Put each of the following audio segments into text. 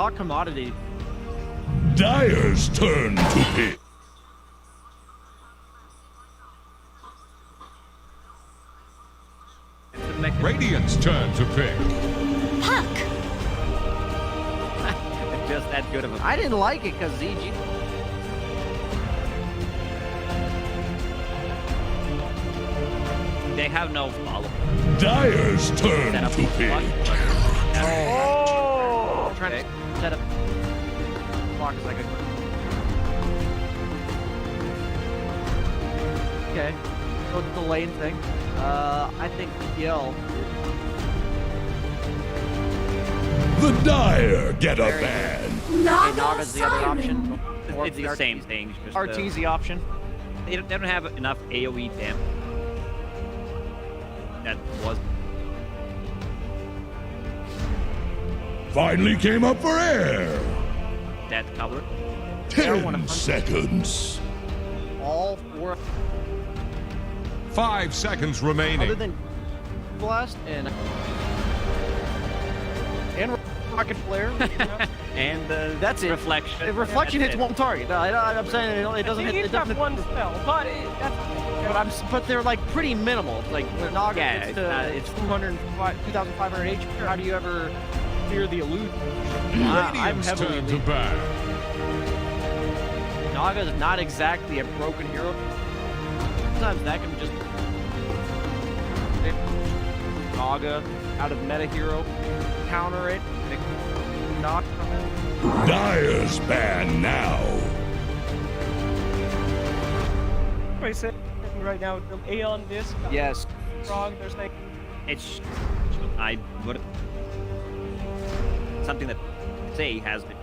hot commodity. Dire's turn to pick. Radiant's turn to pick. Puck. Just that good of a... I didn't like it because ZG. They have no follow. Dire's turn Set up to pick. Oh! Trying to set up block is like a. Okay, so it's the lane thing. I think PL. The Dire get a ban. Naga's the other option. Or It's the same thing. Just, RT's the option. they don't have enough AoE damage. That was... Finally came up for air. that cover. 10 seconds. All four. 5 seconds remaining. Other than blast and rocket flare. And That's it. reflection. Reflection hits one target. I'm saying it doesn't hit. It doesn't. one spell, but But they're like pretty minimal. Like Naga Yeah, gets to it's 2,500 HP. How do you ever clear the illusion? I'm Radiant's heavily turn to leaning. bat. Naga is not exactly a broken hero. Sometimes that can just Naga out of meta hero, counter it, knock from it. Dire's ban now. I said right now, the Aeon disc. Yes. Wrong. There's like It's... I would... Something that say has been...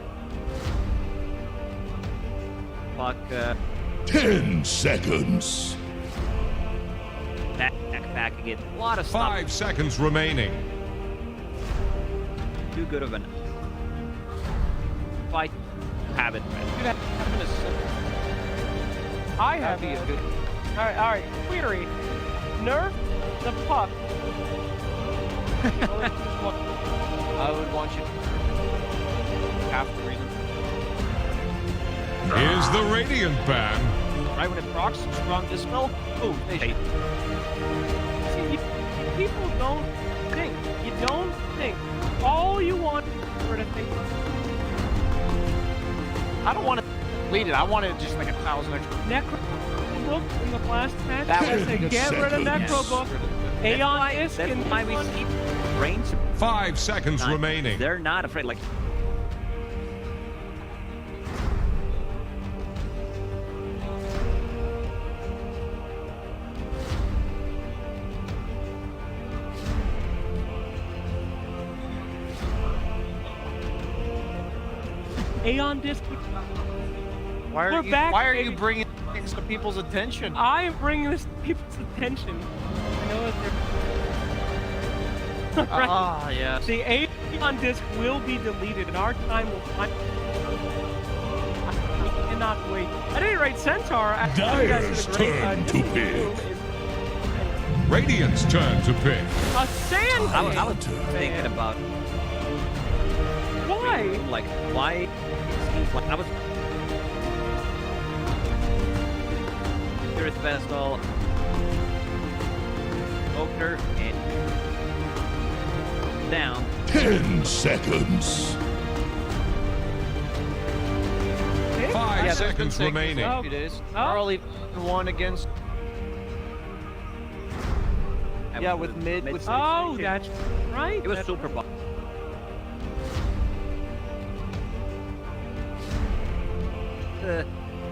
Fuck, 10 seconds. back again. A lot of stuff. 5 seconds remaining. Too good of an fight. Have it. I have That'd be a a good. All right. Query. Nerf the puck. Only choose one. I would want you. Half the reason. Here's the Radiant ban. Right when it procs, strong dispel. Oh, they Hey. See, people don't think. You don't think. All you want is to think. I don't want to lead it. I wanted just like 1,000 extra. Necro book in the last match. That I was said, the get rid of seconds. Necro book. Aeon disc That's and why we see range. 5 seconds remaining. They're not afraid. Like, Aeon disc. Why We're back, Why are baby. you bringing things to people's attention? I am bringing this to people's attention. I know that they're. Right. Ah, yeah. The Aeon disc will be deleted, and our time will find. I cannot wait. At any rate, Centaur. I think you guys Dire's did a great, turn to different pick. move is- Radiant's turn to pick. A sand. I was thinking about Why? like why it seems like I was Spirit Vessel opener and down. 10 seconds. 5 Yeah, there's been seconds things remaining. a few days. Oh. Early one against. Yeah, with mid. With Oh, that's right. It was That's- super boss.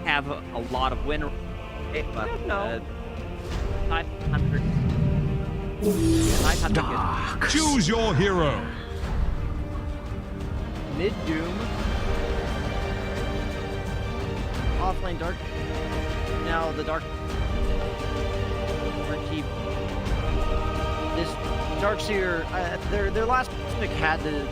Have a lot of win rate, but No. 500. 500 Choose your hero. mid doom. Offlane dark. Now the dark. We're keep this Darkseer. Their last pick had to.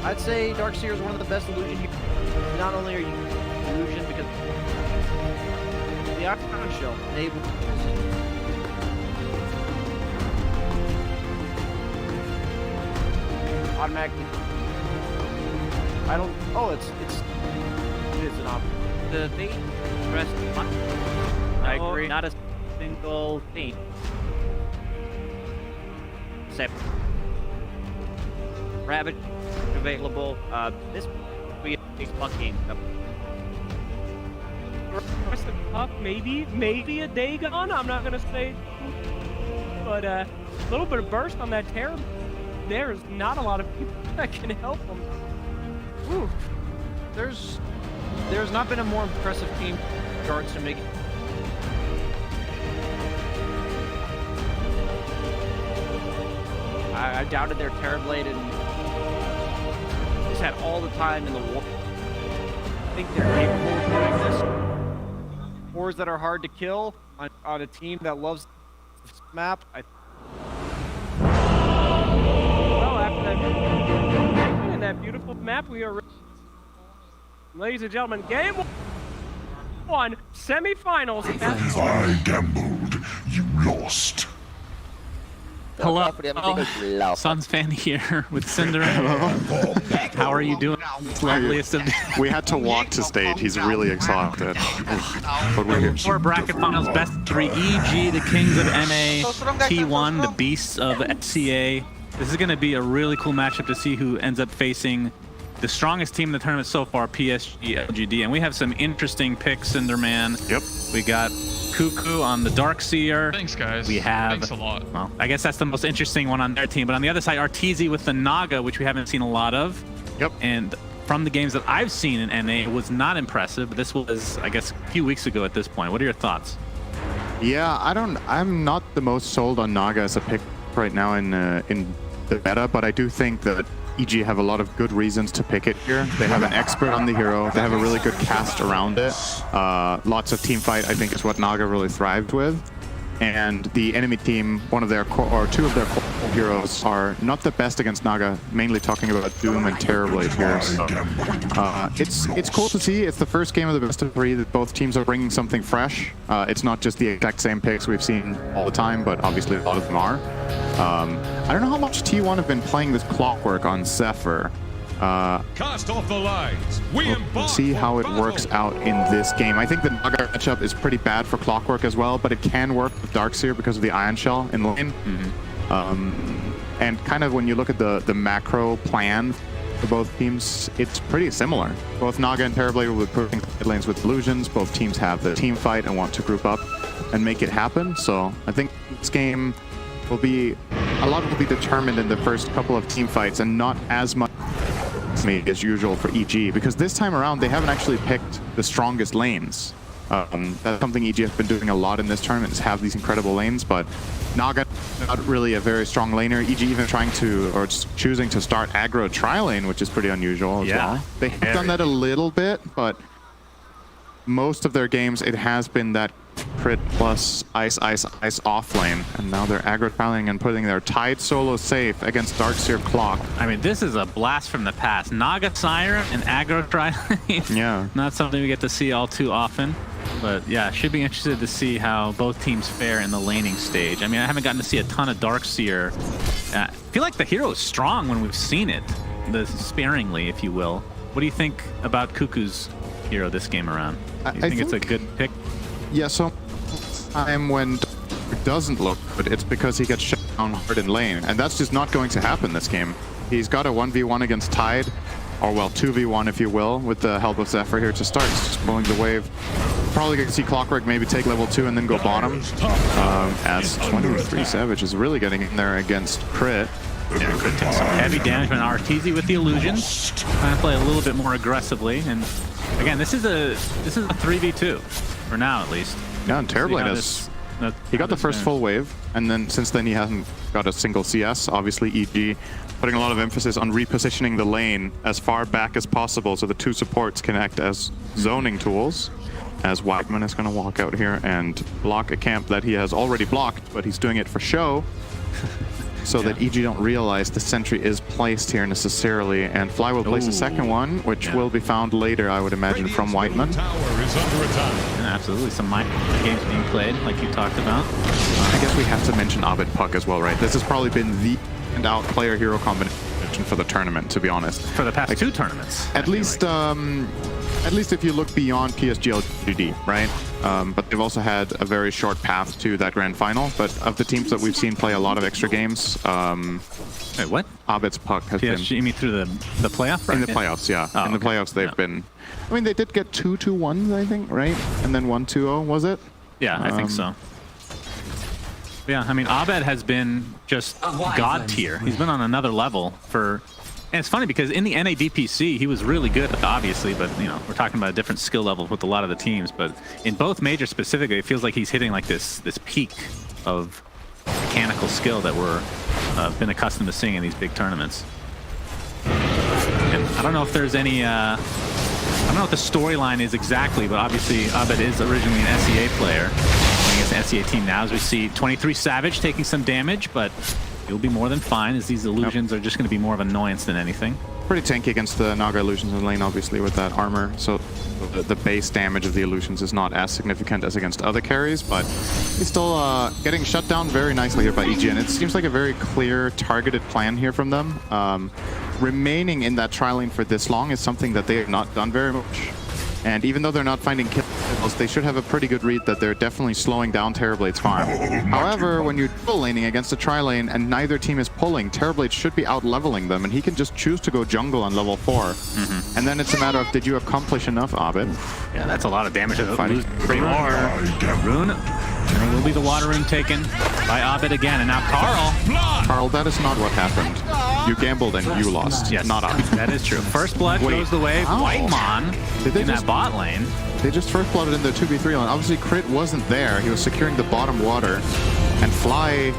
I'd say Darkseer is one of the best illusion. Not only are you illusion because the Octagon Shell enables automatically. I don't. Oh, it is an option. The thing, rest. I agree. Not a single team. Except Rabbit available. This will be a fun game. Rest of the cup, maybe a Dagon. I'm not gonna say, but a little bit of burst on that tear. There's not a lot of people that can help them. Ooh. There's not been a more impressive team in regards to making. I doubted their Terrorblade and just had all the time in the war. I think they're capable of doing this. Wars that are hard to kill on a team that loves this map. Well, after that, in that beautiful map, we are, ladies and gentlemen, game one, semifinals. I gambled. You lost. Hello, Suns fan here with Cinder. How are you doing? Loveliest of We had to walk to stage. He's really exhausted. But we're here. four bracket finals, best three. EG, the kings of NA, T1, the beasts of FCA. This is going to be a really cool matchup to see who ends up facing the strongest team in the tournament so far, PSG, LGD. And we have some interesting picks, Cinderman. Yep. We got Cuckoo on the Darkseer. Thanks, guys. We have, Thanks a lot. well, I guess that's the most interesting one on their team. But on the other side, Arteezy with the Naga, which we haven't seen a lot of. Yep. And from the games that I've seen in NA, it was not impressive. But this was, I guess, a few weeks ago at this point. What are your thoughts? Yeah, I'm not the most sold on Naga as a pick right now in the meta, but I do think that EG have a lot of good reasons to pick it here. They have an expert on the hero. They have a really good cast around it. Lots of team fight, I think, is what Naga really thrived with. And the enemy team, two of their core heroes are not the best against Naga, mainly talking about Doom and Terrorblade here. So, it's cool to see. It's the first game of the best of three that both teams are bringing something fresh. It's not just the exact same picks we've seen all the time, but obviously a lot of them are. I don't know how much T1 have been playing this Clockwork on Zephyr. Cast off the lines. We'll see how it works out in this game. I think the Naga matchup is pretty bad for Clockwork as well, but it can work with Darkseer because of the Ion Shell in lane. And kind of when you look at the macro plan for both teams, it's pretty similar. Both Naga and Terrorblade will be pushing lanes with illusions. Both teams have the team fight and want to group up and make it happen. So I think this game will be, a lot will be determined in the first couple of team fights and not as much as usual for EG, because this time around they haven't actually picked the strongest lanes. That's something EG has been doing a lot in this tournament, is have these incredible lanes, but Naga not really a very strong laner. EG even trying to, or choosing to start aggro tri-lane, which is pretty unusual as well. They have done that a little bit, but most of their games it has been that crit plus ice off lane, and now they're aggro tri-laning and putting their Tide solo safe against Darkseer Clock. I mean, this is a blast from the past. Naga Siren and aggro tri-lane. Yeah. Not something we get to see all too often. But yeah, should be interested to see how both teams fare in the laning stage. I mean, I haven't gotten to see a ton of Darkseer. I feel like the hero is strong when we've seen it, sparingly, if you will. What do you think about Cuckoo's hero this game around? Do you think it's a good pick? Yeah, so time when it doesn't look good, it's because he gets shut down hard in lane, and that's just not going to happen this game. He's got a 1v1 against Tide, or well, 2v1 if you will, with the help of Zephyr here to start. He's just pulling the wave. Probably going to see Clockwork maybe take level 2 and then go bottom, as 23 Savage is really getting in there against Crit. Yeah, Crit takes some heavy damage from Arteezy with the illusions. Trying to play a little bit more aggressively, and again, this is a 3v2. For now, at least. Yeah, and Terrorblade has... He got the first full wave, and then since then he hasn't got a single CS. Obviously, EG putting a lot of emphasis on repositioning the lane as far back as possible so the two supports can act as zoning tools. As Whiteman is going to walk out here and block a camp that he has already blocked, but he's doing it for show. So that EG don't realize the sentry is placed here necessarily, and Fly will place a second one, which will be found later, I would imagine, from Whiteman. And absolutely, some mind games being played, like you talked about. I guess we have to mention Abed Puck as well, right? This has probably been the standout player-hero combination for the tournament, to be honest. For the past two tournaments. At least if you look beyond PSG LGD, right? But they've also had a very short path to that grand final. But of the teams that we've seen play a lot of extra games, Wait, what? Abed's puck has been... You mean through the playoff bracket? In the playoffs, yeah. Oh, in the playoffs, they've been... I mean, they did get 2-2-1s, I think, right? And then 1-2-0, was it? Yeah, I think so. Yeah, I mean, Abed has been just god tier. He's been on another level for... And it's funny because in the NADPC, he was really good, obviously, but, you know, we're talking about a different skill level with a lot of the teams. But in both majors specifically, it feels like he's hitting like this peak of mechanical skill that we're been accustomed to seeing in these big tournaments. And I don't know if there's any... I don't know what the storyline is exactly, but obviously Abed is originally an SEA player. Playing against an SEA team now, as we see 23 Savage taking some damage, but he'll be more than fine, as these illusions are just going to be more of an annoyance than anything. Pretty tanky against the Naga illusions in lane, obviously, with that armor. So the base damage of the illusions is not as significant as against other carries, but he's still getting shut down very nicely here by EG, and it seems like a very clear, targeted plan here from them. Remaining in that tri lane for this long is something that they have not done very much. And even though they're not finding kills, they should have a pretty good read that they're definitely slowing down Terrorblade's farm. However, when you're full laning against a tri-lane and neither team is pulling, Terrorblade should be out-leveling them, and he can just choose to go jungle on level 4. And then it's a matter of, did you accomplish enough, Abed? Yeah, that's a lot of damage. Lose 3 more. Rune. And it will be the water rune taken by Abed again. And now Carl, that is not what happened. You gambled and you lost. Yes, not Abed. That is true. First blood goes the way of Whitemon in that bot lane. They just first blooded in the 2v3 lane. Obviously, Crit wasn't there. He was securing the bottom water. And Fly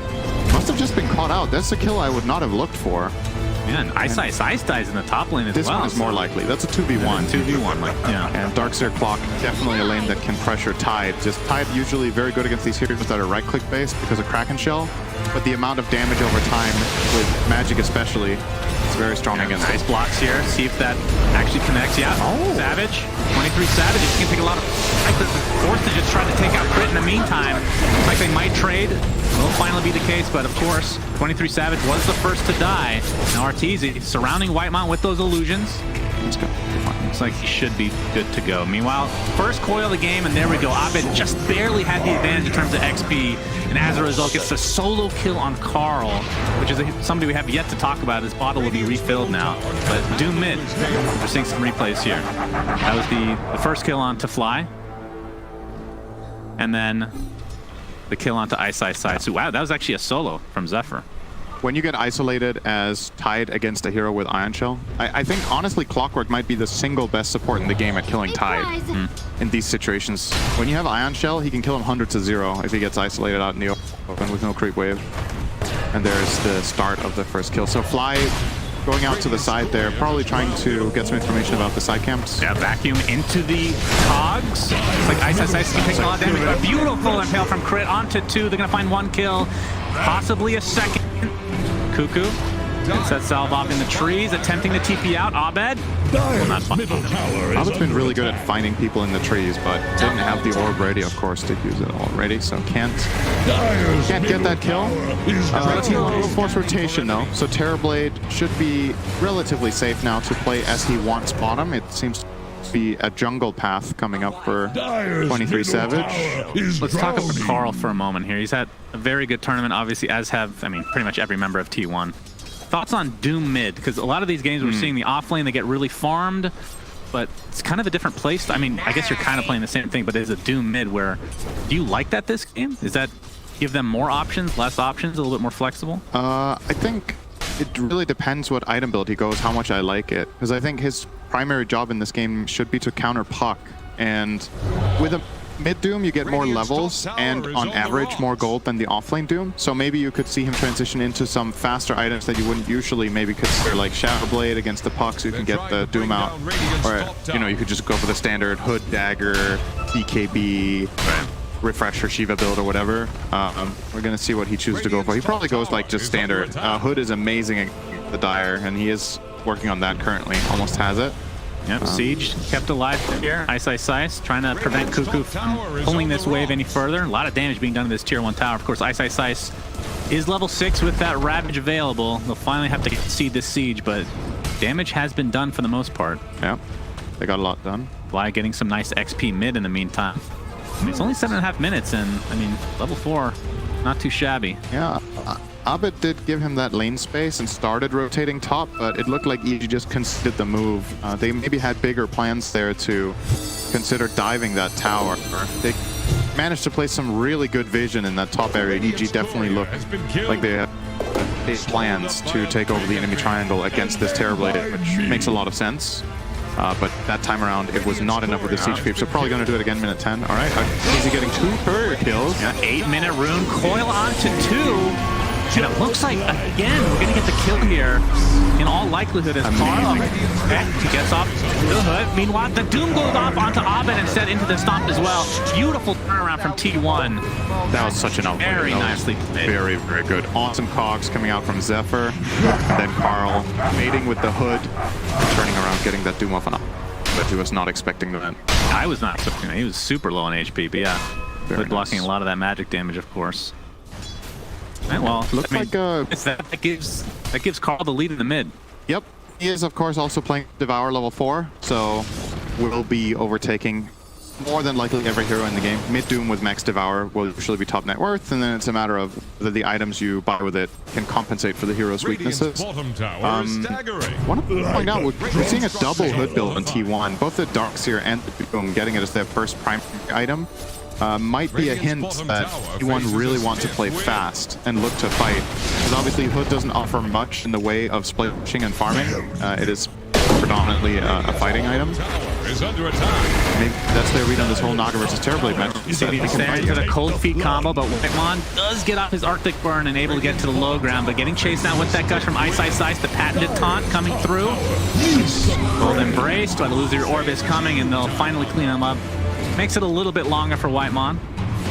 must have just been caught out. That's a kill I would not have looked for. Yeah, and Ice dies in the top lane as well. This one is more likely. That's a 2v1. 2v1, like, yeah. And Darkseer Clock, definitely a lane that can pressure Tide. Just Tide usually very good against these heroes that are right-click based because of Kraken Shell. But the amount of damage over time, with Magic especially, is very strong against nice it. blocks here. See if that actually connects. Yeah, Savage. 23 Savage. It's going to take a lot of... Forced to just try to take out Crit in the meantime. Looks like they might trade. Will finally be the case, but of course, 23 Savage was the first to die. Now Arteezy surrounding Whitemon with those illusions. Let's go. Looks like he should be good to go. Meanwhile, first coil of the game, and there we go. Abed just barely had the advantage in terms of XP, and as a result gets a solo kill on Carl, which is somebody we have yet to talk about. His bottle will be refilled now. But Doom mid, we're seeing some replays here. That was the first kill on to Fly. And then the kill onto Ice. So wow, that was actually a solo from Zephyr. When you get isolated as Tide against a hero with Ion Shell, I think honestly Clockwork might be the single best support in the game at killing Tide in these situations. When you have Ion Shell, he can kill him 100-0 if he gets isolated out in the open with no creep wave. And there's the start of the first kill. So Fly going out to the side there, probably trying to get some information about the side camps. Yeah, vacuum into the cogs. It's like Ice can take a lot of damage. A beautiful impale from Crit onto 2. They're going to find 1 kill, possibly a second. Cuckoo gets that salve off in the trees, attempting to TP out. Abed will not find him. Abed's been really good at finding people in the trees, but didn't have the orb ready, of course, to use it already, so can't get that kill. Team will force rotation, though, so Terrorblade should be relatively safe now to play as he wants bottom. It seems to be a jungle path coming up for 23 Savage. Let's talk about Carl for a moment here. He's had a very good tournament, obviously, as have, I mean, pretty much every member of T1. Thoughts on Doom mid? Because a lot of these games we're seeing the off lane, they get really farmed, but it's kind of a different place. I mean, I guess you're kind of playing the same thing, but there's a Doom mid where, do you like that this game? Is that give them more options, less options, a little bit more flexible? I think it really depends what item build he goes, how much I like it. Because I think his primary job in this game should be to counter Puck. And with a mid-Doom, you get more levels and, on average, more gold than the offlane Doom. So maybe you could see him transition into some faster items that you wouldn't usually maybe consider, like Shadow Blade against the Puck, so you can get the Doom out. Or, you know, you could just go for the standard Hood, Dagger, BKB, Refresher, Shiva build, or whatever. We're going to see what he chooses to go for. He probably goes, like, just standard. Hood is amazing at the Dire, and he is working on that currently. Almost has it. Yep, Siege kept alive here. Ice, trying to prevent Cuckoo from pulling this wave any further. A lot of damage being done to this tier 1 tower. Of course, Ice is level 6 with that Ravage available. They'll finally have to concede this siege, but damage has been done for the most part. Yeah, they got a lot done. Fly getting some nice XP mid in the meantime. I mean, it's only 7.5 minutes, and I mean, level 4, not too shabby. Yeah, Abed did give him that lane space and started rotating top, but it looked like EG just conceded the move. They maybe had bigger plans there to consider diving that tower. They managed to place some really good vision in that top area. EG definitely looked like they had plans to take over the enemy triangle against this Terrorblade, which makes a lot of sense. But that time around, it was not enough with the siege creep, so probably going to do it again, minute 10. All right, Easy getting 2 courier kills. Yeah, 8-minute rune, coil onto 2. And it looks like, again, we're going to get the kill here. In all likelihood, as Carl gets off the hood. Meanwhile, the Doom goes off onto Abed instead into the stomp as well. Beautiful turnaround from T1. That was such an output. Very nicely played. Very, very good. Awesome cogs coming out from Zephyr. And then Carl mating with the hood, turning around, getting that Doom off on Abed. But he was not expecting that. I was not expecting that. He was super low on HP, but yeah. Hood blocking a lot of that magic damage, of course. Right, well, looks like that gives Carl the lead in the mid. Yep, he is of course also playing Devour level 4, so will be overtaking more than likely every hero in the game. Mid Doom with Max Devour will usually be top net worth, and then it's a matter of whether the items you buy with it can compensate for the hero's weaknesses. Bottom tower is staggering. Want to point out, we're seeing a double hood build on T1. Both the Darkseer and the Doom getting it as their first prime item. Might be a hint that T1 really wants to play fast and look to fight. Because obviously Hood doesn't offer much in the way of splashing and farming. It is predominantly a fighting item. Maybe that's their read on this whole Naga versus Terrorblade match. Into the cold feet combo, but Whitemon does get off his Arctic Burn and able to get to the low ground, but getting chased down with that gush from Ice, the patented taunt coming through. Both embraced, but the loser orb is coming, and they'll finally clean him up. Makes it a little bit longer for Whitemon,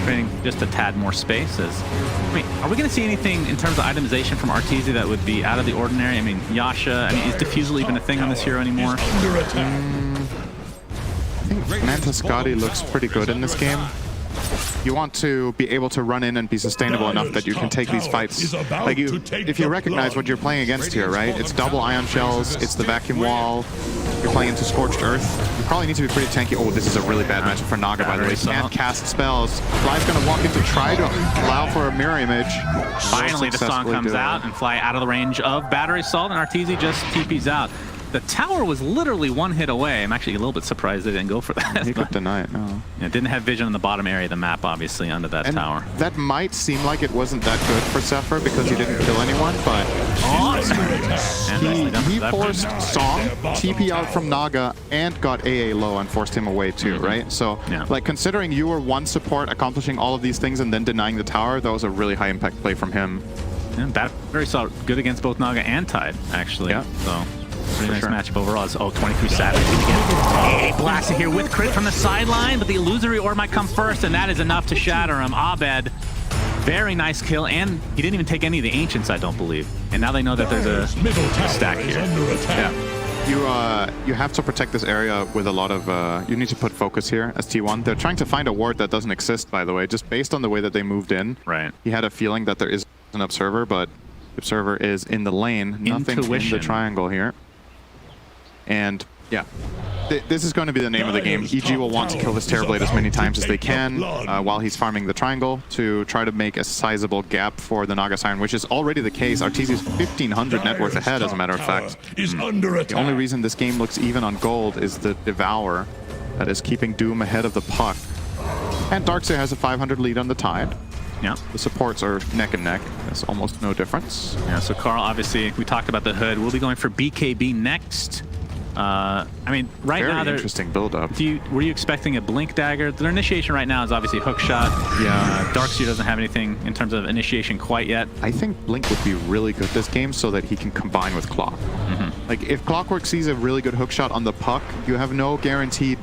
creating just a tad more space. I mean, are we going to see anything in terms of itemization from Arteezy that would be out of the ordinary? I mean, Yasha, I mean, is Diffusal even a thing on this hero anymore? I think Manta Scotty looks pretty good in this game. You want to be able to run in and be sustainable enough that you can take these fights. Like if you recognize what you're playing against here, right? It's double ion shells, it's the vacuum wall, you're playing into Scorched Earth. You probably need to be pretty tanky. Oh, this is a really bad matchup for Naga, by the way. Can't cast spells. Fly's gonna walk in to try to allow for a mirror image. Finally, the song comes out and Fly out of the range of Battery Assault, and Arteezy just TP's out. The tower was literally 1 hit away. I'm actually a little bit surprised they didn't go for that. He could deny it, no. Yeah, didn't have vision in the bottom area of the map, obviously, under that tower. That might seem like it wasn't that good for Zephyr because he didn't kill anyone, but he forced Song, TP out from Naga, and got AA low and forced him away too, right? So, like, considering you were one support accomplishing all of these things and then denying the tower, that was a really high impact play from him. Yeah, Battery Assault good against both Naga and Tide, actually. Yeah. So. Pretty nice matchup overall. It's 23 Savage. AA blasted here with crit from the sideline, but the illusory orb might come first, and that is enough to shatter him. Abed, very nice kill, and he didn't even take any of the Ancients, I don't believe. And now they know that there's a stack here. Yeah. You have to protect this area with a lot of... you need to put focus here as T1. They're trying to find a ward that doesn't exist, by the way, just based on the way that they moved in. Right. He had a feeling that there is an Observer, but Observer is in the lane. Nothing in the triangle here. And yeah, this is going to be the name of the game. EG will want to kill this Terrorblade as many times as they can while he's farming the triangle to try to make a sizable gap for the Naga Siren, which is already the case. Arteezy's 1,500 net worth ahead, as a matter of fact. The only reason this game looks even on gold is the Devour that is keeping Doom ahead of the puck. And Darkseer has a 500 lead on the Tide. Yeah. The supports are neck and neck. There's almost no difference. Yeah, so Carl, obviously, we talked about the hood. We'll be going for BKB next. I mean, right now they're interesting build-up. Were you expecting a Blink Dagger? Their initiation right now is obviously Hook Shot. Yeah. Darkseer doesn't have anything in terms of initiation quite yet. I think Blink would be really good this game so that he can combine with Clock. Like, if Clockwork sees a really good Hook Shot on the puck, you have no guaranteed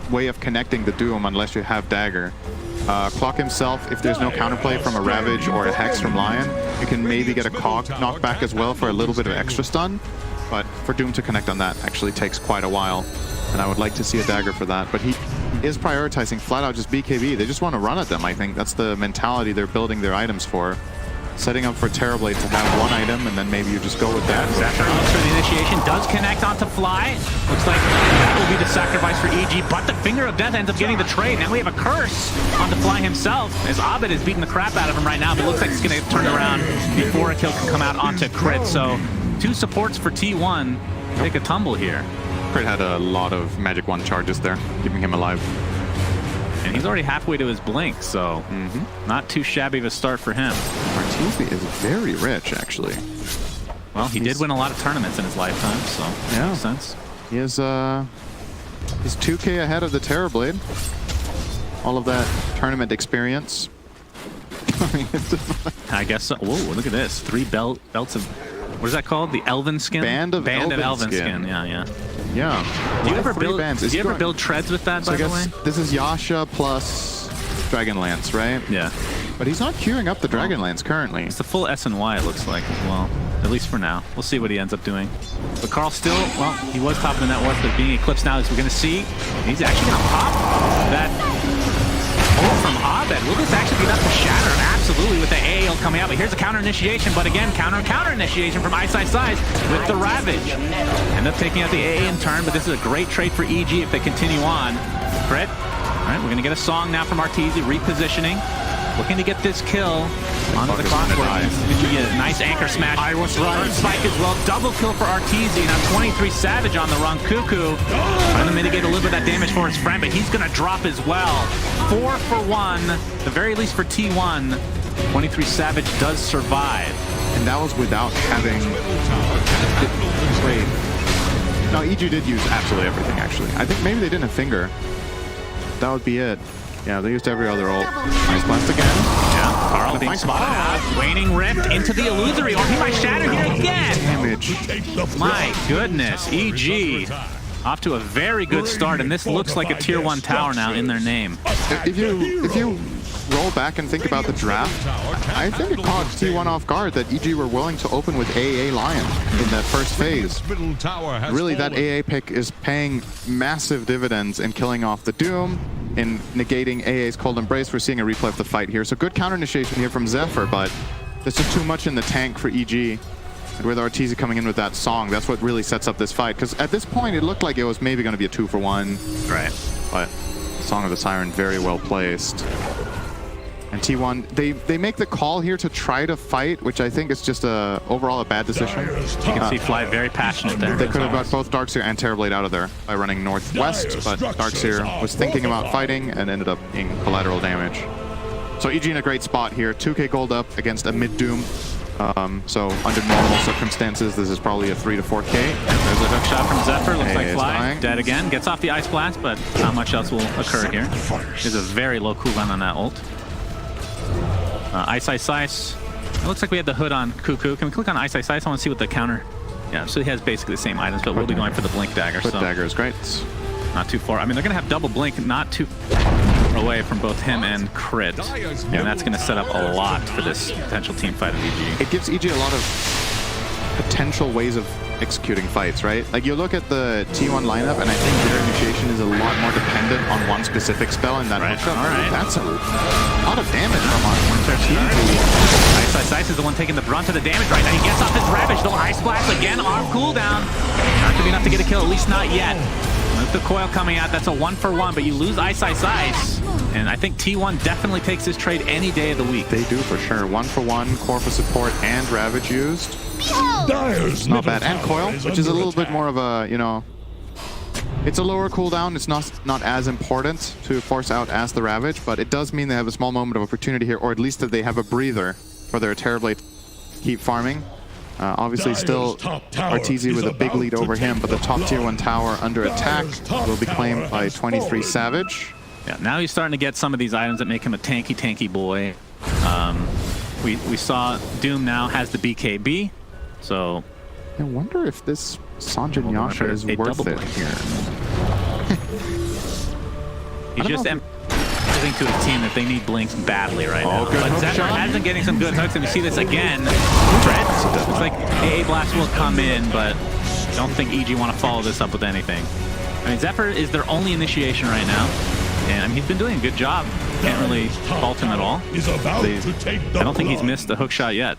way of connecting the Doom unless you have Dagger. Clock himself, if there's no counterplay from a Ravage or a Hex from Lion, you can maybe get a Cog knockback as well for a little bit of extra stun. But for Doom to connect on that actually takes quite a while, and I would like to see a Dagger for that. But he is prioritizing flat out just BKB. They just want to run at them, I think. That's the mentality they're building their items for. setting up for Terrorblade to have one item, and then maybe you just go with that. Zephyr looks for the initiation, does connect onto Fly. Looks like that will be the sacrifice for EG, but the Finger of Death ends up getting the trade. Now we have a curse onto Fly himself, as Abed is beating the crap out of him right now, but looks like it's going to turn around before a kill can come out onto Crit. So 2 supports for T1 take a tumble here. Crit had a lot of Magic Wand charges there, keeping him alive. And he's already halfway to his blink, so not too shabby of a start for him. Arteezy is very rich, actually. Well, he did win a lot of tournaments in his lifetime, so yeah, makes sense. He is he's 2K ahead of the Terrorblade. All of that tournament experience. I guess so. Whoa, look at this. 3 belts of, what is that called? The Elven Skin? Band of Elven Skin. Yeah. Yeah. Do you ever build treads with that, by the way? This is Yasha plus Dragonlance, right? Yeah. But he's not queuing up the Dragonlance currently. It's the full S&Y, it looks like, as well. At least for now. We'll see what he ends up doing. But Carl still, well, he was top of the net worth, but being eclipsed now, as we're going to see, he's actually going to pop that ult from Abed. Will this actually be enough to shatter him? Absolutely, with the AL coming out. But here's a counter initiation, but again, counter initiation from Ice with the Ravage. End up taking out the AA in turn, but this is a great trade for EG if they continue on. Crit. All right, we're going to get a song now from Arteezy, repositioning. Looking to get this kill onto the Clockwork. A nice anchor smash. I was right. Spike as well. Double kill for Arteezy. Now 23 Savage on the run. Cuckoo trying to mitigate a little bit of that damage for his friend, but he's going to drop as well. 4 for 1, the very least for T1. 23 Savage does survive. And that was without having... Wait. No, EG did use absolutely everything, actually. I think maybe they didn't have Finger. That would be it. Yeah, they used every other ult. Nice blast again. Yeah, Carl being spotted out. Waning Rift into the illusory, or he might shatter here again. Damage. My goodness, EG off to a very good start, and this looks like a tier 1 tower now in their name. If you roll back and think about the draft, I think it caught T1 off guard that EG were willing to open with AA Lion in that first phase. Really, that AA pick is paying massive dividends in killing off the Doom, in negating AA's Cold Embrace. We're seeing a replay of the fight here. So good counter initiation here from Zephyr, but there's just too much in the tank for EG. And with Arteezy coming in with that song, that's what really sets up this fight. Because at this point, it looked like it was maybe going to be a 2 for 1. Right. But Song of the Siren very well placed. And T1, they make the call here to try to fight, which I think is just overall a bad decision. You can see Fly very passionate there. They could have got both Darkseer and Terrorblade out of there by running northwest, but Darkseer was thinking about fighting and ended up being collateral damage. So EG in a great spot here. 2k gold up against a mid-Doom. So under normal circumstances, this is probably a 3 to 4k. There's a hook shot from Zephyr. Looks like Fly dying. dead again. Gets off the Ice Blast, but not much else will occur here. There's a very low cooldown on that ult. Ice. It looks like we had the hood on Cuckoo. Can we click on Ice? I want to see what the counter... Yeah, so he has basically the same items, but we'll be going for the Blink Dagger. Blink Dagger is great. Not too far. I mean, they're going to have double Blink, not too far away from both him and Crit. And that's going to set up a lot for this potential team fight of EG. It gives EG a lot of potential ways of executing fights, right? Like, you look at the T1 lineup, and I think their initiation is a lot more dependent on one specific spell, and that that's a lot of damage from Arteezy. Ice is the one taking the brunt of the damage right now. He gets off his Ravage, the Ice Blast again on cooldown. Not to be enough to get a kill, at least not yet. With the coil coming out, that's a 1 for 1, but you lose Ice. And I think T1 definitely takes this trade any day of the week. They do for sure. 1 for 1, core for support, and Ravage used. Not bad. And coil, which is a little bit more of a, you know, it's a lower cooldown. It's not as important to force out as the Ravage, but it does mean they have a small moment of opportunity here, or at least that they have a breather for their Terrorblade to keep farming. Obviously still Arteezy with a big lead over him, but the top tier 1 tower under attack will be claimed by 23 Savage. Yeah, now he's starting to get some of these items that make him a tanky boy. We saw Doom now has the BKB, so... I wonder if this Sanjin Yasha is worth it here. He's just emphasizing to his team that they need blinks badly right now. Good but Zephyr hasn't getting some good hooks, and we see this again. Looks like AA Blast will come in, but don't think EG want to follow this up with anything. I mean, Zephyr is their only initiation right now. And I mean, he's been doing a good job. Can't really fault him at all. Is about They- to take the I don't think he's blood. missed a hook shot yet.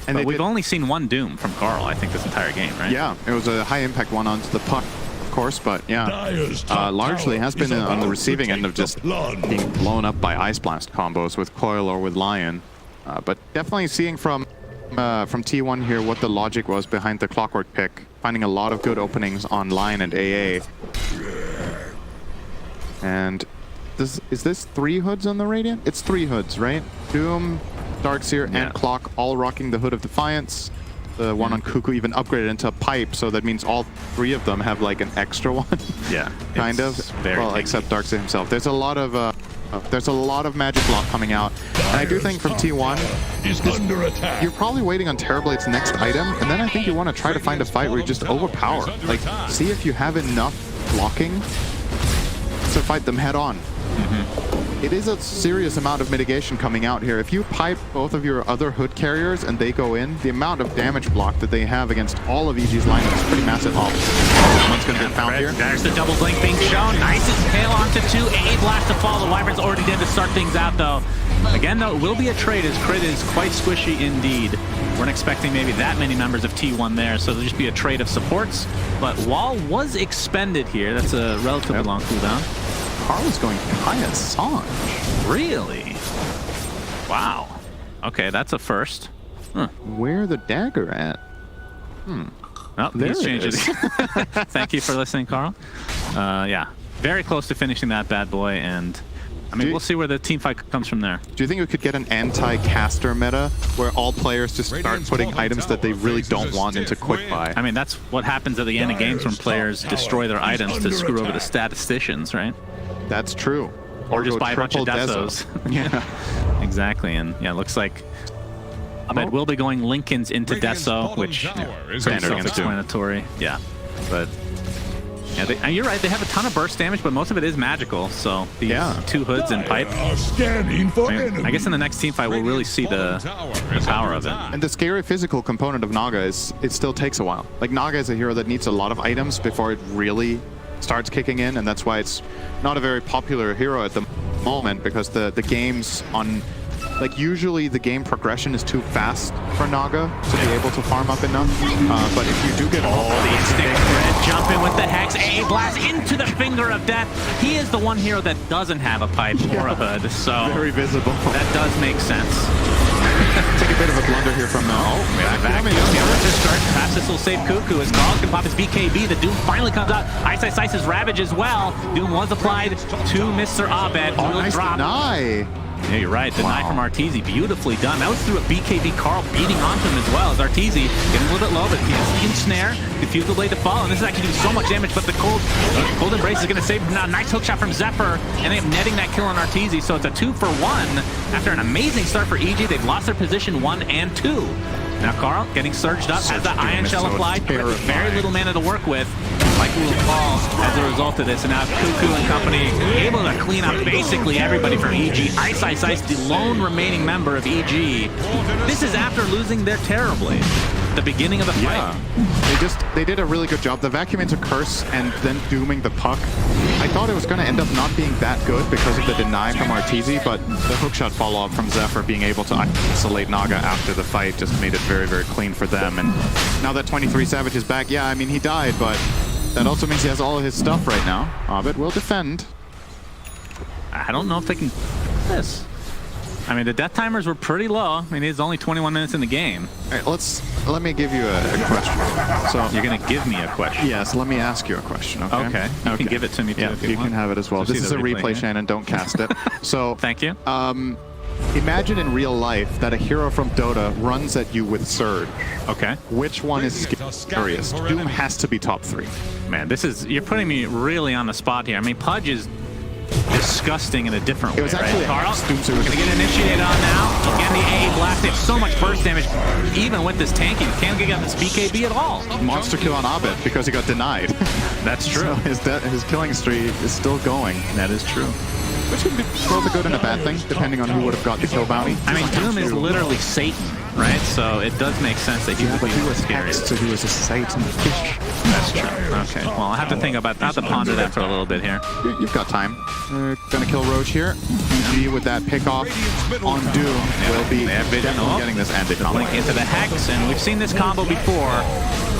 And But we've only seen one Doom from Carl, I think, this entire game, right? Yeah, it was a high impact one onto the puck, of course, but yeah, Dyer's top largely tower has been is on the about receiving to end of take just the blood. being blown up by Ice Blast combos with Coil or with Lion. But definitely seeing from T1 here what the logic was behind the Clockwork pick, finding a lot of good openings on Lion and AA. And is this 3 hoods on the Radiant? It's 3 hoods, right? Doom, Darkseer, Yeah. and Clock all rocking the Hood of Defiance. The one on Cuckoo even upgraded into a pipe, so that means all 3 of them have like an extra one. Yeah. kind of. it's Very Well, tanky. except Darkseer himself. There's a lot of magic block coming out, and I do think from T1, Is under attack. you're probably waiting on Terrorblade's next item, and then I think you want to try to find a fight where you just overpower. Like, see if you have enough blocking to fight them head on. It is a serious amount of mitigation coming out here. If you pipe both of your other hood carriers and they go in, the amount of damage block that they have against all of EG's lineup is pretty massive. Oh, someone's going to get found here. There's the double blink being shown. Nice as tail onto 2. AA blast to fall. The Wyvern's already dead to start things out, though. Again, though, it will be a trade as Crit is quite squishy indeed. Weren't expecting maybe that many members of T1 there, so there'll just be a trade of supports. But Wall was expended here. That's a relatively long cooldown. Carl is going Kaya Sange. Really? Wow. Okay, that's a first. Huh. Where the dagger at? Oh, There he's it changed it. is. Thank you for listening, Carl. Yeah, very close to finishing that bad boy, and I mean, Do- we'll see where the team fight comes from there. Do you think we could get an anti-caster meta where all players just start Radiant's putting bottom its that they tower really faces don't a want into stiff quick wind. buy? I mean, that's what happens at the end of games when players destroy their items to screw over the statisticians, right? That's true. Or just go buy a bunch of triple Desos. Yeah. Exactly, and yeah, it looks like Ahmed will be going Lincolns into Radiant's Deso, bottom which tower is pretty standard against Doom. self-explanatory. Yeah, but yeah, and you're right. They have a ton of burst damage, but most of it is magical. So these 2 hoods and pipe. Are scanning for enemies. I guess in the next team fight, we'll really see the power of it. And the scary physical component of Naga is it still takes a while. Like, Naga is a hero that needs a lot of items before it really starts kicking in, and that's why it's not a very popular hero at the moment, because the games on, like, usually the game progression is too fast for Naga to be able to farm up enough. But if you do get The instinct thread, jump in with the Hex, AA blast into the Finger of Death. He is the one hero that doesn't have a pipe or a hood, so very visible. that does make sense. Take a bit of a blunder here from Back Doom, perhaps this will save Cuckoo as Carl can pop his BKB. The Doom finally comes out. Ice his Ravage as well. Doom was applied to Mr. Abed. Oh, Will nice drop. deny. Yeah, you're right. Deny from Arteezy. Beautifully done. That was through a BKB. Carl beating onto him as well as Arteezy getting a little bit low, but he has the snare. Confuse the blade to fall, and this is actually doing so much damage, but the cold embrace is going to save him now. Nice hook shot from Zephyr, and they're netting that kill on Arteezy, so it's a 2-for-1. After an amazing start for EG, they've lost their position 1 and 2. Now Carl getting surged up as the Iron Shell applied. Very little mana to work with. Like will fall as a result of this, and now Cuckoo and company able to clean up basically everybody from EG. Ice, the lone remaining member of EG. This is after losing their Terrorblade. The beginning of the fight. Yeah, they did a really good job. The vacuum into Curse and then dooming the puck. I thought it was going to end up not being that good because of the deny from Arteezy, but the hookshot follow-up from Zephyr being able to isolate Naga after the fight just made it very, very clean for them. And now that 23 Savage is back, yeah, I mean, he died, but that also means he has all of his stuff right now. Abed will defend. I don't know if they can do this. I mean, the death timers were pretty low. I mean, it's only 21 minutes in the game. All right, let me give you a question. So You're going to give me a question. yes, let me ask you a question, okay? Okay. You can give it to me, too, Yeah, if you you can want. have it as well. So This see is a the replay, replay, yeah. Shannon, don't cast it. So Thank you. imagine in real life that a hero from Dota runs at you with Surge. Okay. Which one is scariest? Doom has to be top 3. Man, you're putting me really on the spot here. I mean, Pudge is disgusting in a different way, It was actually right? Carl, Doom gonna get initiated on now. Again, the A blast. They have so much burst damage. Even with this tanking, you can't get this BKB at all. Monster kill on Abed because he got denied. That's true. So his killing streak is still going. That is true. Which could be both a good and a bad thing, depending on who would have got the kill bounty. I mean, Doom is literally Satan. right? So it does make sense that he would but be he more was scary. hexed, so he was a Satan fish. That's true. Okay. Well, I'll have to think about. I'll have to ponder that for a little bit here. You've got time. Gonna kill Roche here. EG with that pick off on Doom will be definitely getting this ended. Link into the Hex, and we've seen this combo before.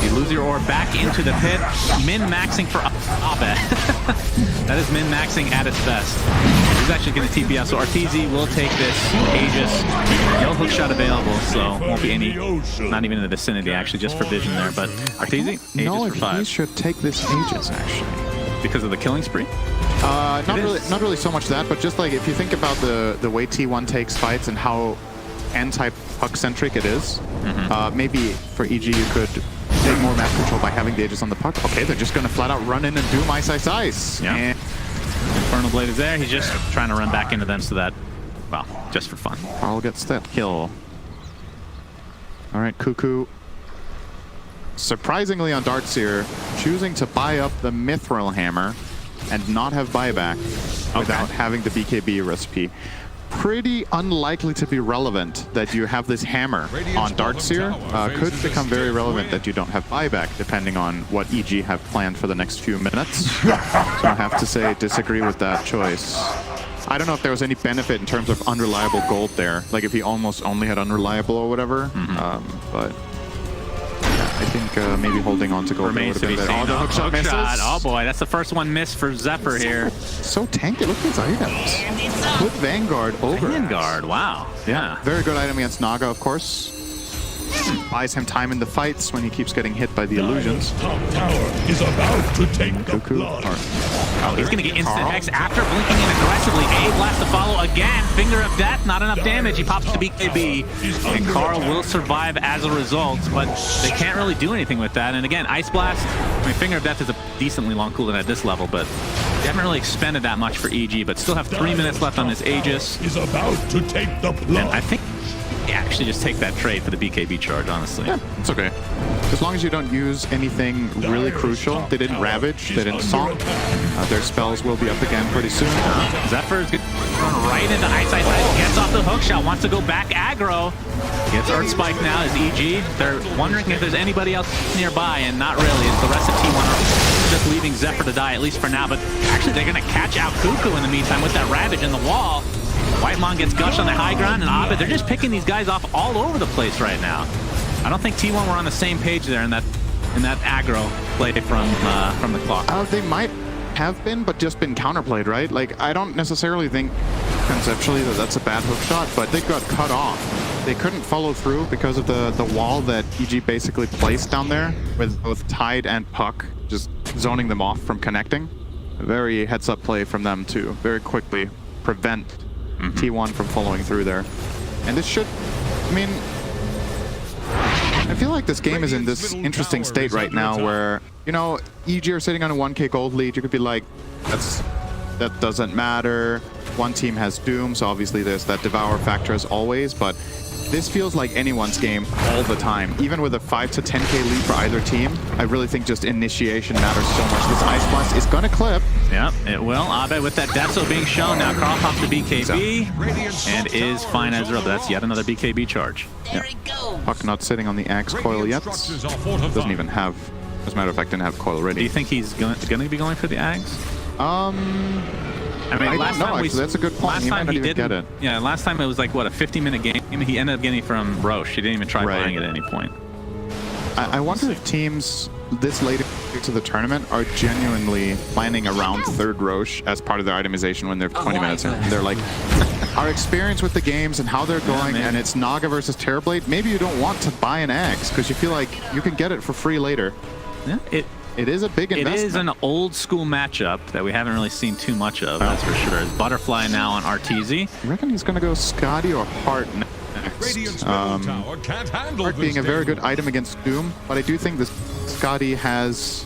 You lose your orb back into the pit. Min-maxing for Abed. That is min-maxing at its best. He's actually going to TP out, so RTZ will take this Aegis. No hookshot available, so won't be any, not even in the vicinity actually, just for vision there. But RTZ, Aegis No, for 5. he should take this Aegis actually. Because of the killing spree? Not really so much that, but just like if you think about the way T1 takes fights and how N-type puck-centric it is, maybe for EG you could take more map control by having the Aegis on the puck. Okay, they're just going to flat out run in and do Ice Ice Ice. Yeah. And Infernal Blade is there. He's just trying to run back into them so that, well, just for fun. Carl gets that Kill. All right, Cuckoo. Surprisingly on Darkseer, choosing to buy up the Mithril Hammer and not have buyback without having the BKB recipe. Pretty unlikely to be relevant that you have this hammer on Darkseer. Could become very relevant that you don't have buyback, depending on what EG have planned for the next few minutes. So I have to say, disagree with that choice. I don't know if there was any benefit in terms of unreliable gold there, like if he almost only had unreliable or whatever. But I think maybe holding on to gold Remains would to have be been seen. better. Oh, the hookshot misses. Oh boy, that's the first one missed for Zephyr here. So tanky. Look at his items. Put Vanguard over. Vanguard, wow. Yeah. Very good item against Naga, of course. Buys him time in the fights when he keeps getting hit by the illusions. Top tower is about to take the Cuckoo. blood. Oh, he's gonna get instant hex after blinking in aggressively. A blast to follow again. Finger of Death, not enough damage. He pops the BKB, and Carl will survive as a result, but they can't really do anything with that. And again, Ice Blast, I mean, Finger of Death is a decently long cooldown at this level, but they haven't really expended that much for EG, but still have 3 minutes left on this Aegis. Is about to take the blood. And I think they actually just take that trade for the BKB charge, honestly. Yeah, it's okay. As long as you don't use anything really crucial. They didn't Ravage, they didn't Song. Their spells will be up again pretty soon. Zephyr's good. Right into Ice Ice Ice. Gets off the hookshot. Wants to go back aggro. Gets Earth Spike now as EG. They're wondering if there's anybody else nearby, and not really. The rest of T1 are just leaving Zephyr to die, at least for now. But actually, they're going to catch out Cuckoo in the meantime with that Ravage in the wall. Whitemon gets Gush on the high ground, and Abed, they're just picking these guys off all over the place right now. I don't think T1 were on the same page there in that aggro play from the clock. They might have been, but just been counterplayed, right? Like, I don't necessarily think conceptually that that's a bad hook shot, but they got cut off. They couldn't follow through because of the wall that EG basically placed down there with both Tide and Puck, just zoning them off from connecting. A very heads-up play from them to very quickly prevent T1 from following through there. And this should, I mean, I feel like this game is in this interesting state right now where, you know, EG are sitting on a 1k gold lead. You could be like, that doesn't matter. One team has Doom, so obviously there's that Devour factor as always, but this feels like anyone's game all the time. Even with a 5 to 10k lead for either team, I really think just initiation matters so much. This Ice Blast is gonna clip. Yep, it will. Abed with that Deso being shown. Now Carl pops the BKB and is fine as well. That's yet another BKB charge. There he goes. Puck not sitting on the Axe coil yet. Doesn't even have, as a matter of fact, didn't have coil Do ready. you think he's going to be going for the Ags? I mean, I last don't know, time actually. That's a good point. Last He might time not he even didn't get it. Yeah, last time it was like what, a 50-minute game. He ended up getting from Roche. He didn't even try Right. buying it at any point. I wonder if teams this late into the tournament are genuinely planning around third Roche as part of their itemization when they're 20 minutes in. They're like, our experience with the games and how they're going, maybe. and it's Naga versus Terrorblade, maybe you don't want to buy an Axe because you feel like you can get it for free later. Yeah, It is a big It investment. is an old school matchup that we haven't really seen too much of, that's for sure. It's Butterfly now on RTZ. I reckon he's going to go Scotty or Heart next. Heart being a very good item against Doom, but I do think this Scotty has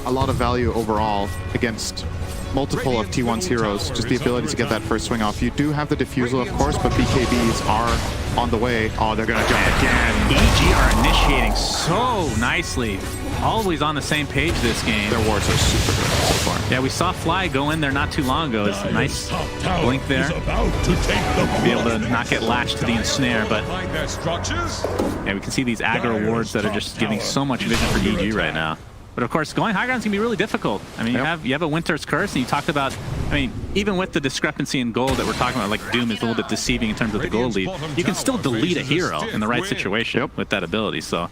a lot of value overall against multiple of T1's heroes. Just the ability to get that first swing off. You do have the Diffusal, of course, but BKBs are on the way. Oh, they're going to jump again. EG are initiating so nicely. always on the same page this game. Their wards are super good so far. Yeah, we saw Fly go in there not too long ago. It's a nice Top tower blink there. is about to take the Be able to blow. not get lashed to the ensnare, but Find their structures. yeah, we can see these aggro wards that are just giving so much vision for EG right now. But of course, going high ground is going to be really difficult. I mean, you have a Winter's Curse, and you talked about, I mean, even with the discrepancy in gold that we're talking about, like Doom is a little bit deceiving in terms of the gold lead, you can still delete a hero in the right situation with that ability. So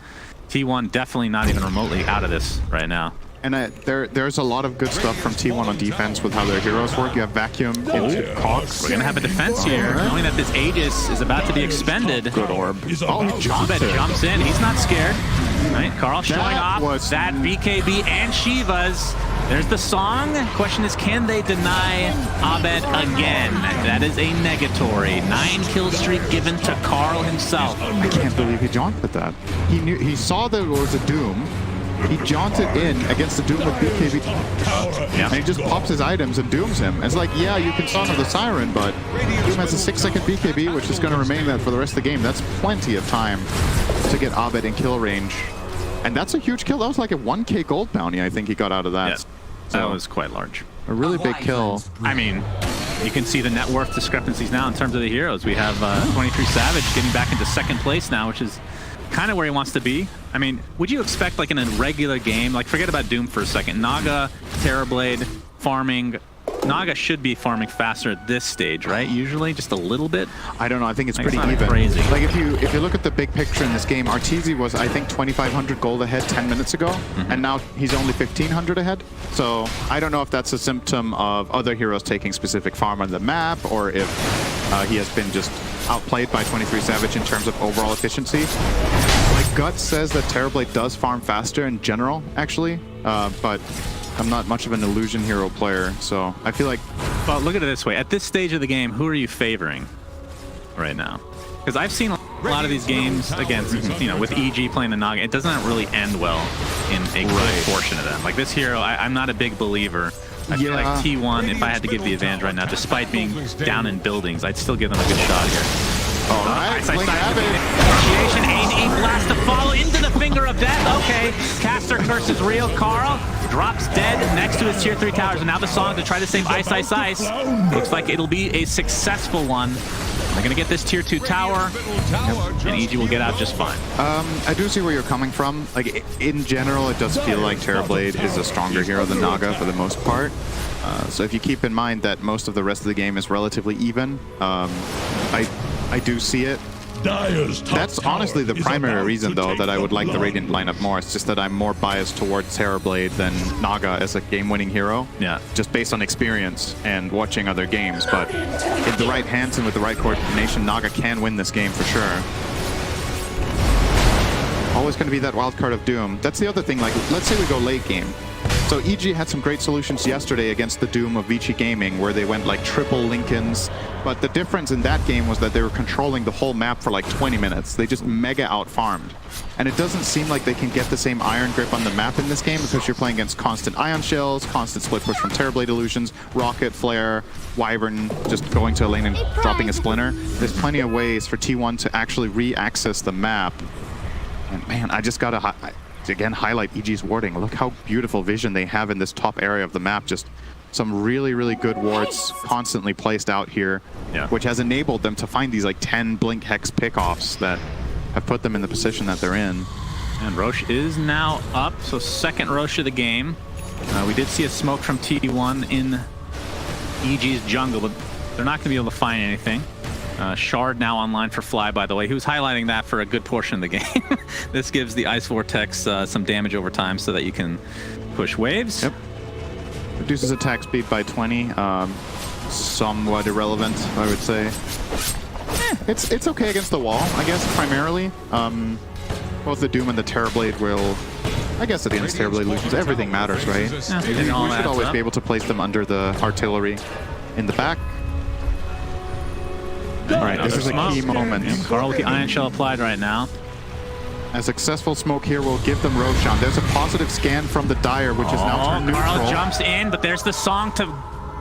T1 definitely not even remotely out of this right now. And there's a lot of good stuff from T1 on defense with how their heroes work. You have Vacuum into Cox. We're going to have a defense here, knowing that this Aegis is about to be expended. Good orb. Oh, he jumped Abed it. jumps in. He's not scared. Right, Carl showing off was- that BKB and Shiva's. There's the song. Question is, can they deny Abed again? That is a negatory. 9 kill streak given to Carl himself. I can't believe he jaunted that. He saw that it was a Doom. He jaunted in against the Doom with BKB. Yeah. And he just pops his items and dooms him. It's like, yeah, you can Son of the Siren, but Doom has a 6-second BKB, which is going to remain that for the rest of the game. That's plenty of time to get Abed in kill range. And that's a huge kill. That was like a 1k gold bounty, I think he got out of that. Yeah, that was quite large. A really big kill. I mean, you can see the net worth discrepancies now in terms of the heroes. We have 23 Savage getting back into second place now, which is kind of where he wants to be. I mean, would you expect, like in a regular game, like forget about Doom for a second, Naga, Terrorblade, farming, Naga should be farming faster at this stage, right? Usually, just a little bit. I don't know. I think it's Like, pretty it's not even. crazy. Like if you look at the big picture in this game, Arteezy was I think 2,500 gold ahead 10 minutes ago, and now he's only 1,500 ahead. So I don't know if that's a symptom of other heroes taking specific farm on the map, or if he has been just outplayed by 23 Savage in terms of overall efficiency. My gut says that Terrorblade does farm faster in general, actually, but I'm not much of an illusion hero player, so I feel like... Well, look at it this way. At this stage of the game, who are you favoring right now? Because I've seen a lot of these games against, you know, with EG playing the Naga, it doesn't really end well in a good portion of them. Like this hero, I'm not a big believer. I feel like T1, if I had to give the advantage right now, despite being down in buildings, I'd still give them a good shot here. All right, Blink Abbott. Initiation, A blast to follow into the finger of death. Okay, caster curse is real. Carl drops dead next to his tier 3 towers, and now the song to try to save Ice Ice Ice. Looks like it'll be a successful one. They're gonna get this tier 2 tower, and EG will get out just fine. I do see where you're coming from. Like in general, it does feel like Terrorblade is a stronger hero than Naga for the most part. So if you keep in mind that most of the rest of the game is relatively even, I do see it. That's honestly the primary reason, though, that I would like the Radiant lineup more. It's just that I'm more biased towards Terrorblade than Naga as a game-winning hero. Yeah. Just based on experience and watching other games. But in the right hands and with the right coordination, Naga can win this game for sure. Always going to be that wild card of Doom. That's the other thing. Like, let's say we go late game. So EG had some great solutions yesterday against the Doom of Vici Gaming, where they went like triple Lincolns. But the difference in that game was that they were controlling the whole map for like 20 minutes. They just mega out-farmed. And it doesn't seem like they can get the same iron grip on the map in this game, because you're playing against constant ion shells, constant split push from Terrorblade illusions, rocket, flare, wyvern, just going to a lane and dropping a splinter. There's plenty of ways for T1 to actually re-access the map. And man, I just gotta again highlight EG's warding. Look how beautiful vision they have in this top area of the map. Just some really, really good wards constantly placed out here, which has enabled them to find these like 10 Blink Hex pickoffs that have put them in the position that they're in. And Roche is now up, so second Roche of the game. We did see a smoke from T1 in EG's jungle, but they're not going to be able to find anything. Shard now online for Fly, by the way. He was highlighting that for a good portion of the game. This gives the Ice Vortex some damage over time so that you can push waves. Yep. Reduces attack speed by 20. Somewhat irrelevant, I would say. It's okay against the wall, I guess, primarily. Both the Doom and the Terrorblade will... I guess against Terrorblade illusions, everything matters, right? Yeah, We should always be able to place them under the artillery in the back. All right, this is a key moment. Carl with the Iron Shell applied right now. A successful smoke here will give them Roshan. There's a positive scan from the Dire, which is now turned neutral. Carl jumps in, but there's the song to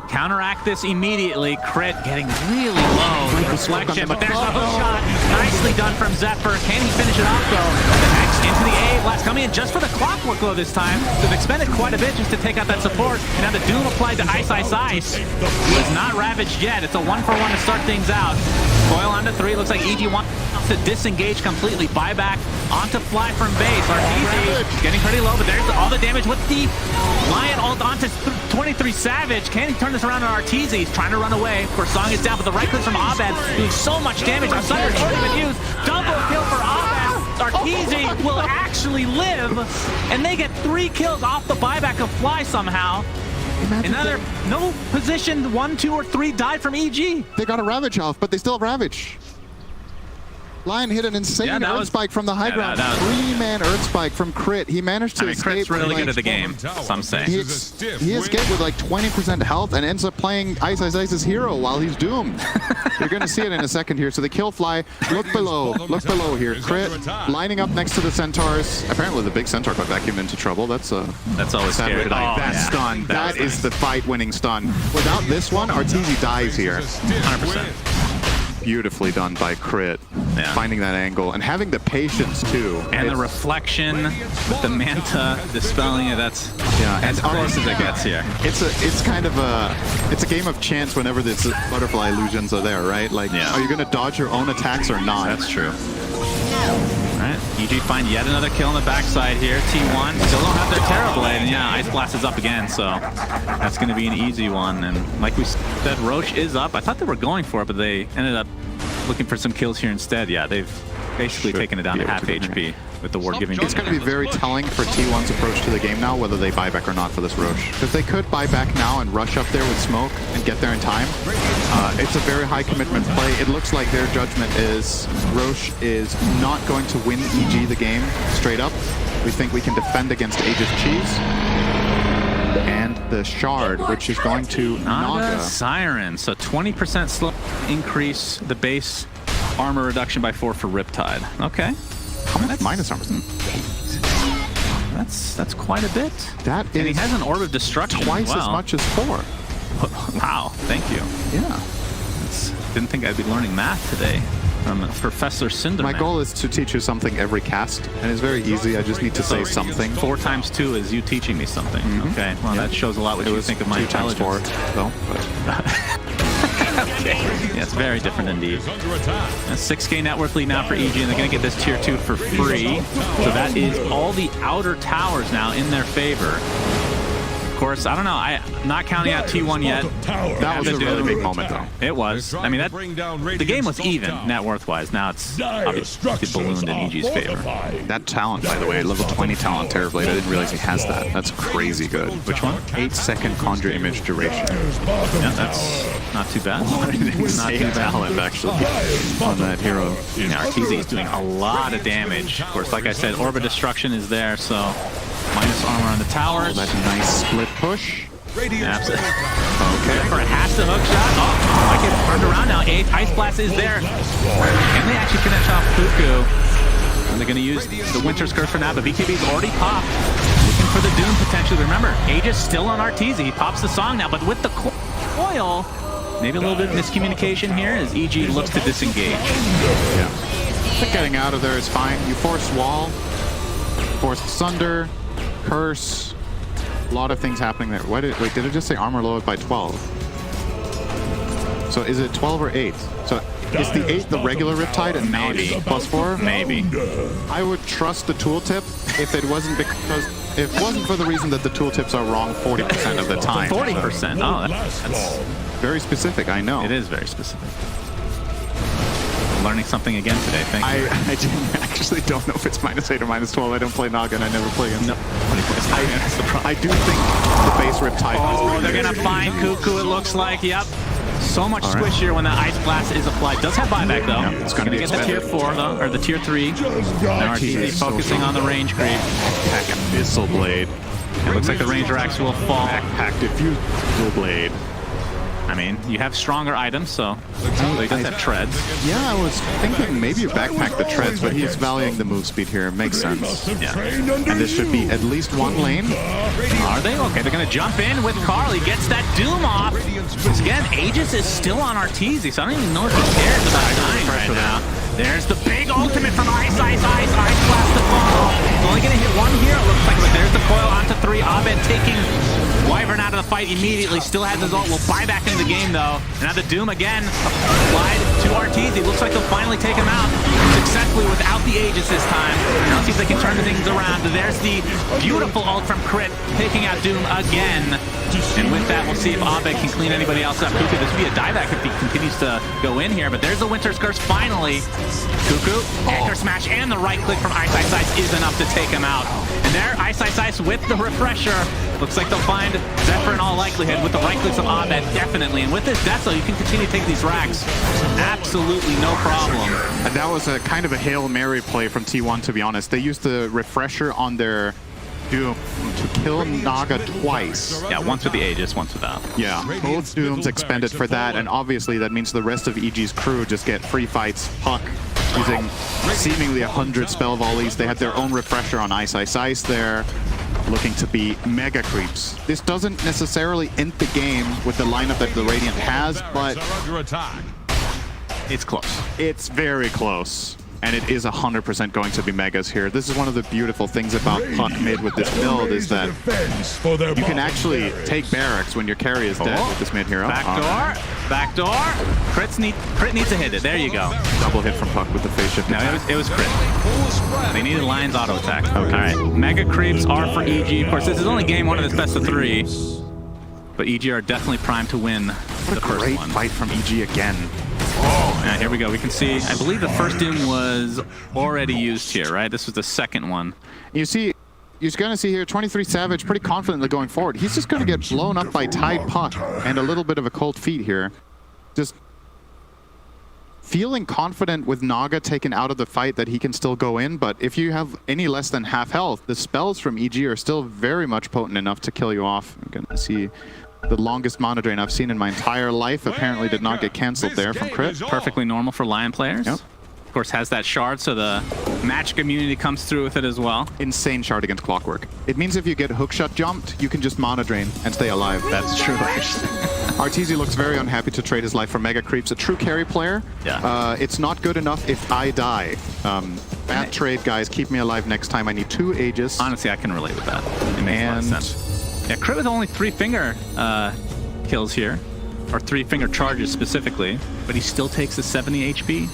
counteract this immediately. Crit getting really low. Reflection, but there's a hook shot. Nicely done from Zephyr. Can he finish it off, though? The next Into the A blast coming in just for the clockwork glow this time. So they've expended quite a bit just to take out that support. And now the Doom applied to Ice. Was not ravaged yet. It's a 1-for-1 to start things out. Coil onto 3. Looks like EG wants to disengage completely. Buyback onto Fly from base. Arteezy getting pretty low, but there's all the damage with the Lion ult onto 23 Savage. Can he turn this around on Arteezy? He's trying to run away. Of course, Song is down, but the right click from Abed doing so much damage. Our Sunder's already been used. Double kill for Abed. Arteezy will actually live, and they get 3 kills off the buyback of Fly somehow. Another no position 1, 2, or 3 died from EG. They got a Ravage off, but they still have Ravage. Lion hit an insane Earth Spike from the high ground. 3-man Earth Spike from Crit. He managed to escape. Crit's really good at the game, some say. He escaped with like 20% health and ends up playing Ice's hero while he's doomed. You're going to see it in a second here. So they kill Fly. Look below here. Crit lining up next to the Centaurs. Apparently the big Centaur got vacuumed into trouble. That's always scary. That stun. That is the fight-winning stun. Without this one, Arteezy dies here. 100%. Beautifully done by Crit, finding that angle and having the patience too. And the reflection with the Manta dispelling it. That's as close as it gets here. It's kind of a game of chance whenever the butterfly illusions are there, right? Like, are you going to dodge your own attacks or not? That's true. Alright, EG find yet another kill on the backside here. T1 still don't have their Terra Blade, and Ice Blast is up again, so that's going to be an easy one. And like we said, Roche is up. I thought they were going for it, but they ended up looking for some kills here instead. Yeah, they've basically taken it down to half HP with the ward giving. It's going to be very telling for T1's approach to the game now, whether they buy back or not for this Roche. Because they could buy back now and rush up there with smoke and get there in time. It's a very high commitment play. It looks like their judgment is Roche is not going to win EG the game straight up. We think we can defend against Aegis Cheese. And the Shard, which is going to Naga. Siren, so 20% slow increase the base armor reduction by 4 for Riptide. Okay. Minus armor. That's quite a bit. That is. And he has an Orb of Destruction. Twice as much as 4. Wow, thank you. Yeah. Didn't think I'd be learning math today from Professor Cinderman. My goal is to teach you something every cast, and it's very easy. I just need to say something. 4 times 2 is you teaching me something. Okay, well that shows a lot what you think of my 2 times intelligence. 4, though. Okay. Yeah, it's very different indeed. A 6K net worth lead now for EG, and they're going to get this tier 2 for free. So that is all the outer towers now in their favor. Of course, I don't know. I'm not counting out T1 yet. That was a really big moment, though. It was. I mean, the game was even net worth-wise. Now it's obviously ballooned in EG's favor. That talent, by the way, level 20 talent, Terrorblade, I didn't realize he has that. That's crazy good. Which one? 8-second conjure image duration. Yeah, that's not too bad. Not too bad talent, actually, on that hero. Yeah, Arteezy is doing a lot of damage. Of course, like I said, Orb of Destruction is there, so minus armor on the towers. That nice split push. Absolutely. Okay. For a hashtag hook shot. Oh, like it turned around now. Ice Blast is there. Can they actually finish off Cuckoo? And they're going to use the Winter's Curse for now, but BKB's already popped. Looking for the Doom potentially. Remember, Aegis still on Arteezy. He pops the song now, but with the coil, maybe a little bit of miscommunication here as EG looks to disengage. Yeah. But getting out of there is fine. You force Wall, force Sunder, Curse. A lot of things happening there. Wait, did it just say armor lowered by 12? So is it 12 or 8? So is the 8 the regular Riptide and now it's +4? Maybe. I would trust the tooltip if it wasn't for the reason that the tooltips are wrong 40% of the time. 40%? Oh, that's very specific, I know. It is very specific. Learning something again today. Thank you. I actually don't know if it's -8 or -12. I don't play Naga and I never play against. No. I do think the base Riptide. Oh, they're gonna find Cuckoo. It looks like. Yep. So much squishier when the Ice Blast is applied. Does have buyback though. Yep, it's gonna get the tier 4 though, or the tier 3. Now Arteezy focusing on the range creep. Backpack Abyssal Blade. It looks like the Ranger Axe will fall. Backpack Diffusal Blade. I mean, you have stronger items, so he does have treads. Yeah, I was thinking maybe you backpack the treads, but he's valuing the move speed here. Makes sense. Yeah. And this should be at least one lane. Are they? Okay, they're going to jump in with Carl. He gets that Doom off. Once again, Aegis is still on Arteezy, so I don't even know if he cares about dying right now. There's the big ultimate from Ice Blast the ball. Only going to hit one here, it looks like, but there's the coil onto 3. Abed taking Wyvern out of the fight immediately. Still has his ult. Will buy back into the game, though. And now the Doom again applied to Arteezy. Looks like they'll finally take him out successfully without the Aegis this time. Now see if they can turn things around. There's the beautiful ult from Crit, taking out Doom again. And with that, we'll see if Abed can clean anybody else up. Cuckoo, this would be a dieback if he continues to go in here. But there's the Winter's Curse finally. Cuckoo, Anchor Smash, and the right click from Ice is enough to take him out. And there, Ice with the refresher. Looks like they'll find Zephyr in all likelihood with the right clicks of Abed, definitely. And with this Deso, you can continue to take these racks. Absolutely no problem. And that was a kind of a Hail Mary play from T1, to be honest. They used the refresher on their Doom to kill Naga twice. Yeah, once with the Aegis, once without. Yeah, both Dooms expended for that, and obviously that means the rest of EG's crew just get free fights. Puck using seemingly 100 spell volleys. They had their own refresher on Ice there, looking to be mega creeps. This doesn't necessarily end the game with the lineup that the Radiant has, but it's close. It's very close. And it is 100% going to be megas here. This is one of the beautiful things about Puck mid with this build is that you can actually take barracks when your carry is dead with this mid hero. Backdoor. Crit needs to hit it. There you go. Double hit from Puck with the phase shift. No, it was Crit. They needed Lion's auto attack. Okay. All right. Mega creeps are for EG. Of course, this is only game 1 of this best of 3. But EG are definitely primed to win the first one. Great fight from EG again. Yeah, here we go. We can see, I believe the first Doom was already used here, right? This was the second one. You see, you're going to see here 23 Savage pretty confidently going forward. He's just going to get blown up by Tide Puck and a little bit of a cold feet here. Just feeling confident with Naga taken out of the fight that he can still go in, but if you have any less than half health, the spells from EG are still very much potent enough to kill you off. I'm going to see the longest mana drain I've seen in my entire life apparently did not get cancelled there from Crit. Perfectly normal for Lion players. Yep. Of course, has that shard, so the match community comes through with it as well. Insane shard against Clockwork. It means if you get hookshot jumped, you can just mana drain and stay alive. That's true, actually. Arteezy looks very unhappy to trade his life for Mega Creeps. A true carry player. Yeah. It's not good enough if I die. Bad trade, guys. Keep me alive next time. I need 2 Aegis. Honestly, I can relate with that. It makes a lot of sense. Yeah, Crit with only 3 finger kills here, or 3 finger charges specifically, but he still takes the 70 HP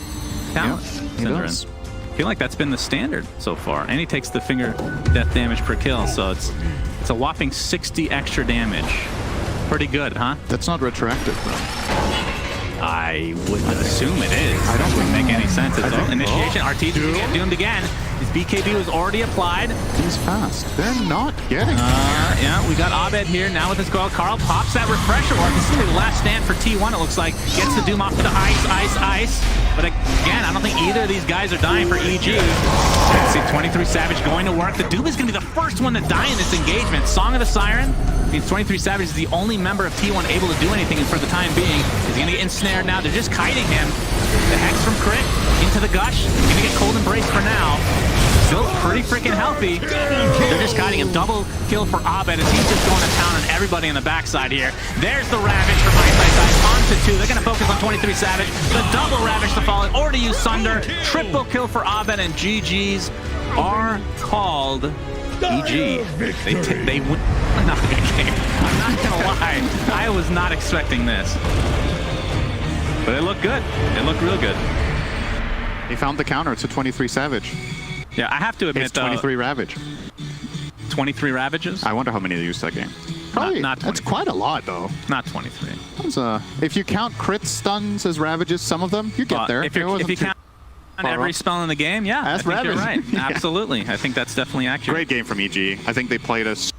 talent. Yeah, he does. I feel like that's been the standard so far, and he takes the finger death damage per kill, so it's a whopping 60 extra damage. Pretty good, huh? That's not retroactive, though. I would assume it is. I don't think make any sense. It's all initiation. Arteezy get doomed again. His BKB was already applied. He's fast. They're not getting yeah, we got Abed here now with his coil. Carl pops that refresher orb. This is going to be the last stand for T1, it looks like. Gets the Doom off to the ice. But again, I don't think either of these guys are dying for EG. Let's see, 23 Savage going to work. The Doom is going to be the first one to die in this engagement. Song of the Siren means 23 Savage is the only member of T1 able to do anything, and for the time being, he's going to get ensnared now. They're just kiting him. The Hex from Crit into the Gush. He's going to get Cold Embrace for now. Still pretty freaking healthy. They're just kiting him. Double kill for Abed as he's just going to town on everybody on the backside here. There's the Ravage from Ice onto 2. They're going to focus on 23 Savage. The double Ravage to follow. Already used Sunder. Triple kill for Abed, and GG's are called EG. They would not get game. I'm not going to lie. I was not expecting this. But it looked good. It looked real good. He found the counter to 23 Savage. Yeah, I have to admit, it's 23 Ravage. 23 Ravages? I wonder how many they used that game. Probably, not 23. That's quite a lot, though. Not 23. If you count crit stuns as Ravages, some of them, you get there. If you count every spell in the game, yeah, that's I think Ravage. you're right. Yeah. Absolutely. I think that's definitely accurate. Great game from EG. I think they played us